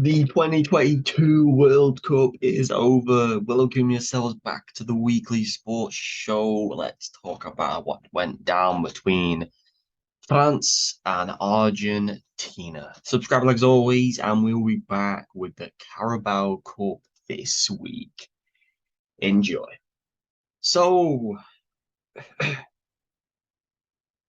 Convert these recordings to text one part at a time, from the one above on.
The 2022 World Cup is over. Welcome yourselves back to the weekly sports show. Let's talk about what went down between France and Argentina. Subscribe like always, and we'll be back with the Carabao Cup this week. Enjoy. So,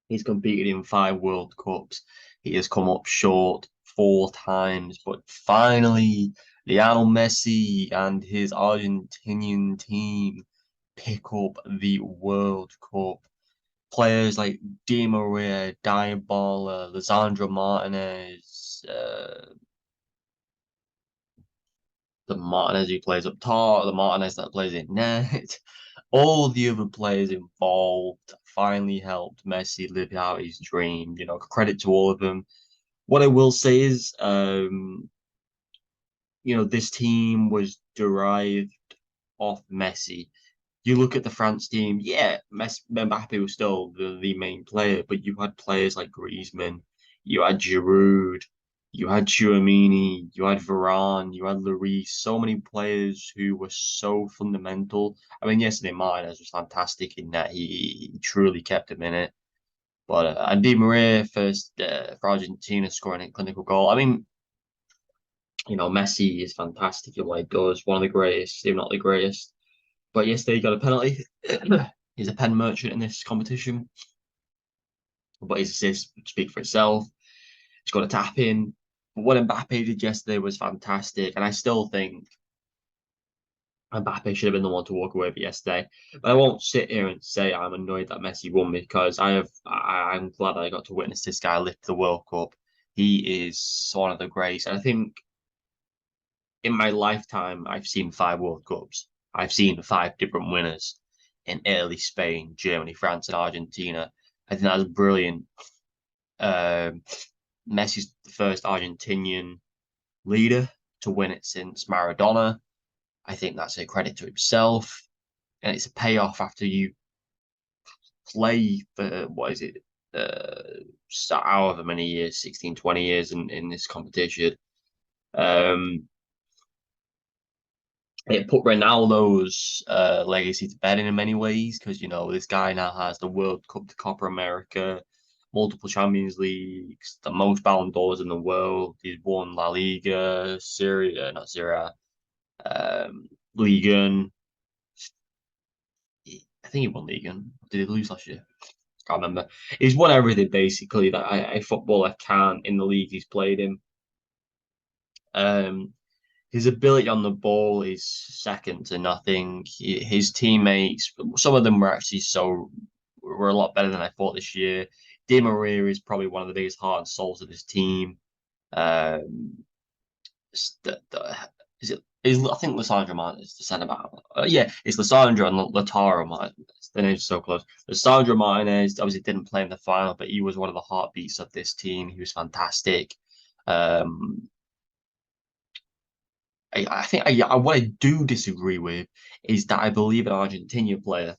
he's competed in 5 World Cups. He has come up short 4 times, but finally, Lionel Messi and his Argentinian team pick up the World Cup. Players like Di Maria, Dybala, Lisandro Martinez, the Martinez who plays up top, the Martinez that plays in net, all the other players involved finally helped Messi live out his dream. Credit to all of them. What I will say is, this team was derived off Messi. You look at the France team, yeah, Mbappe was still the main player, but you had players like Griezmann, you had Giroud, you had Tchouaméni, you had Varane, you had Lloris, so many players who were so fundamental. I mean, yesterday Martinez was fantastic in that he truly kept him in it. But and Di Maria first for Argentina scoring a clinical goal. I mean, Messi is fantastic at what he does, one of the greatest, if not the greatest. But yesterday he got a penalty. He's a pen merchant in this competition, but his assists speak for itself. He's got a tap in. But what Mbappe did yesterday was fantastic, and I still think Mbappe should have been the one to walk away with it yesterday. But I won't sit here and say I'm annoyed that Messi won because I'm glad I got to witness this guy lift the World Cup. He is one of the greats, and I think in my lifetime I've seen 5 World Cups. I've seen 5 different winners in Italy, Spain, Germany, France, and Argentina. I think that's brilliant. Um, Messi's the first Argentinian leader to win it since Maradona. I think that's a credit to himself, and it's a payoff after you play for what is it, however many years, 16, 20 years in this competition. Um, it put Ronaldo's legacy to bed in many ways because this guy now has the World Cup, the Copa America, multiple Champions Leagues, the most Ballon d'Ors in the world. He's won La Liga, Syria, not Syria, Liga. I think he won Liga. Did he lose last year? Can't remember. He's won everything basically that a footballer can in the league he's played in. Um, his ability on the ball is second to nothing. His teammates, some of them were a lot better than I thought this year. Di Maria is probably one of the biggest heart and souls of this team. Um, is it? Is I think Lissandro Martinez the centre back? Yeah, it's Lissandro and Lautaro Martinez. The names are so close. Lissandro Martinez obviously didn't play in the final, but he was one of the heartbeats of this team. He was fantastic. Um, I think what I do disagree with is that I believe an Argentinian player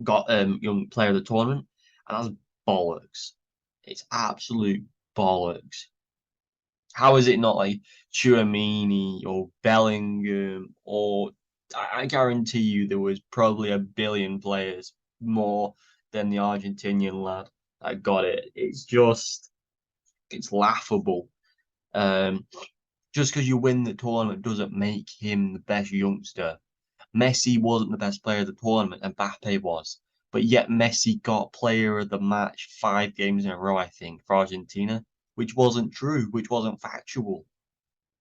got young player of the tournament, and that's bollocks. It's absolute bollocks. How is it not like Tchouaméni or Bellingham or I guarantee you there was probably a billion players more than the Argentinian lad that got it. It's laughable. Um, just because you win the tournament doesn't make him the best youngster. Messi wasn't the best player of the tournament, and Mbappe was. But yet Messi got player of the match 5 games in a row, I think, for Argentina, which wasn't true, which wasn't factual.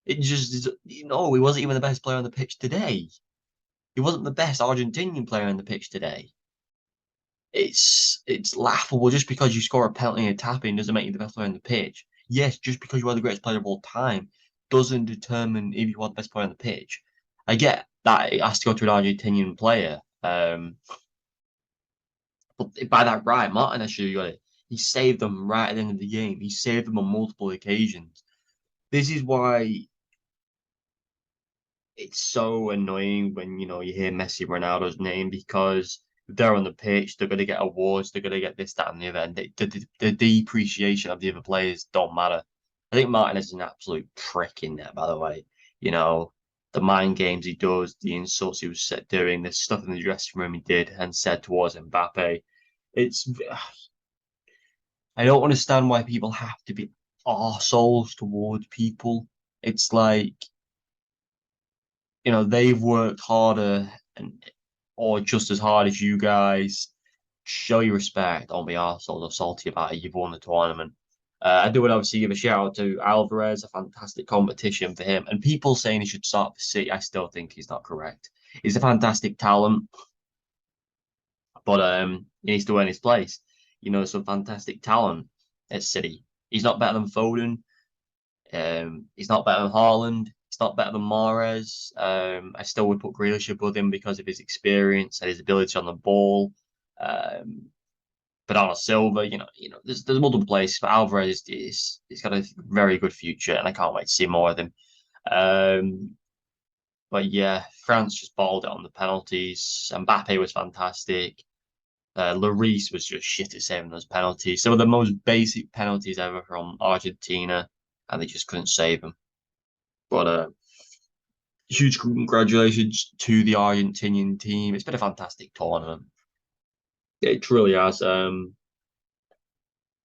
It just, he wasn't even the best player on the pitch today. He wasn't the best Argentinian player on the pitch today. It's laughable just because you score a penalty and a tap in doesn't make you the best player on the pitch. Yes, just because you are the greatest player of all time doesn't determine if you are the best player on the pitch. I get that it has to go to an Argentinian player. But by that right, Martin actually got it. He saved them right at the end of the game. He saved them on multiple occasions. This is why it's so annoying when you hear Messi Ronaldo's name because they're on the pitch, they're going to get awards, they're going to get this, that, and the other, and the depreciation of the other players don't matter. I think Martinez is an absolute prick in there, by the way. You know, the mind games he does, the insults he was doing, the stuff in the dressing room he did and said towards Mbappe. It's I don't understand why people have to be arseholes towards people. It's like, they've worked harder and or just as hard as you guys. Show your respect. Don't be arseholes or salty about it. You've won the tournament. I do want to obviously give a shout out to Alvarez, a fantastic competition for him. And people saying he should start for City, I still think he's not correct. He's a fantastic talent, but he needs to earn his place. Some fantastic talent at City. He's not better than Foden. He's not better than Haaland. He's not better than Mahrez. I still would put Grealish above him because of his experience and his ability on the ball. Um, Bernardo Silva, there's multiple places, but Alvarez is he's got a very good future, and I can't wait to see more of him. Um, but yeah, France just balled it on the penalties. Mbappe was fantastic. Lloris was just shit at saving those penalties. Some of the most basic penalties ever from Argentina, and they just couldn't save them. But huge congratulations to the Argentinian team. It's been a fantastic tournament. It truly has.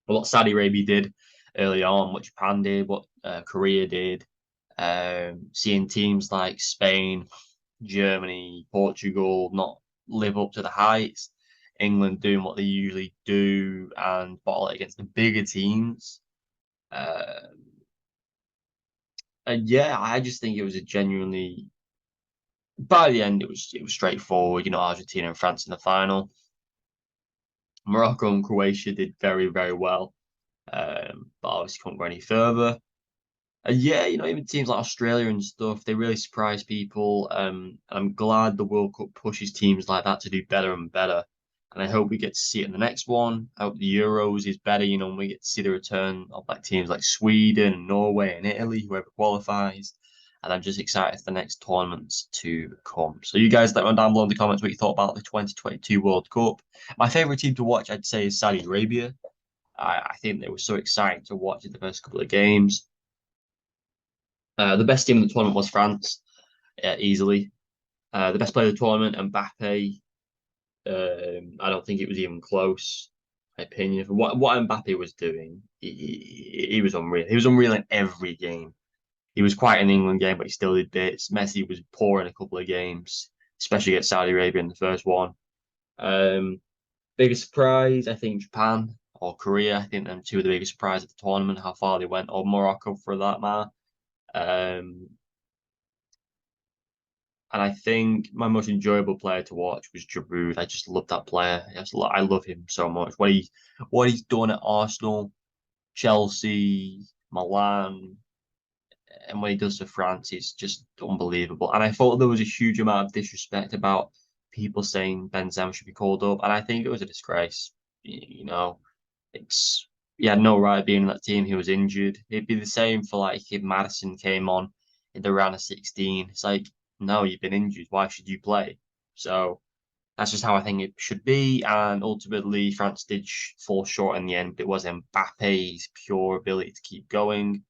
What Saudi Arabia did early on, what Japan did, what Korea did. Seeing teams like Spain, Germany, Portugal not live up to the heights. England doing what they usually do and bottle it against the bigger teams. Uh, and yeah, I just think it was a genuinely. By the end, it was straightforward. Argentina and France in the final. Morocco and Croatia did very very well, but obviously couldn't go any further. Yeah, even teams like Australia and stuff, they really surprise people. And I'm glad the World Cup pushes teams like that to do better and better. And I hope we get to see it in the next one. I hope the Euros is better, and we get to see the return of teams like Sweden, Norway, and Italy, whoever qualifies. And I'm just excited for the next tournaments to come. So you guys let me know down below in the comments what you thought about the 2022 World Cup. My favorite team to watch, I'd say, is Saudi Arabia. I think they were so exciting to watch in the first couple of games. The best team in the tournament was France, easily. The best player of the tournament, Mbappe. I don't think it was even close. My opinion for what Mbappe was doing, he was unreal. He was unreal in every game. He was quite an England game, but he still did bits. Messi was poor in a couple of games, especially against Saudi Arabia in the first one. Um, Biggest surprise, I think Japan or Korea. I think them two were the biggest surprise at the tournament. How far they went, or Morocco for that matter. Um, And I think my most enjoyable player to watch was Giroud. I just love that player. I love him so much. What he's done at Arsenal, Chelsea, Milan, and what he does for France is just unbelievable. And I thought there was a huge amount of disrespect about people saying Benzema should be called up, and I think it was a disgrace. It's he had no right being in that team. He was injured. It'd be the same for if Madison came on in the round of 16. It's like, no, you've been injured. Why should you play? So that's just how I think it should be. And ultimately, France did fall short in the end. But it was Mbappe's pure ability to keep going.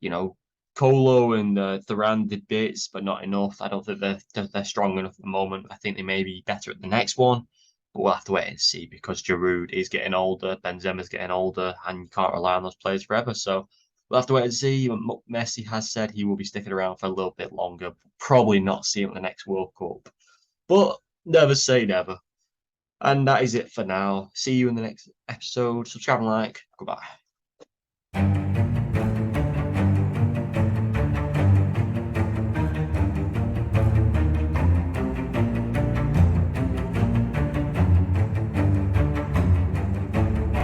You know, Colo and Thuram did bits, but not enough. I don't think they're strong enough at the moment. I think they may be better at the next one. But we'll have to wait and see because Giroud is getting older, Benzema's getting older, and you can't rely on those players forever. So we'll have to wait and see. Messi has said he will be sticking around for a little bit longer. Probably not see him at the next World Cup. But never say never. And that is it for now. See you in the next episode. Subscribe and like. Goodbye.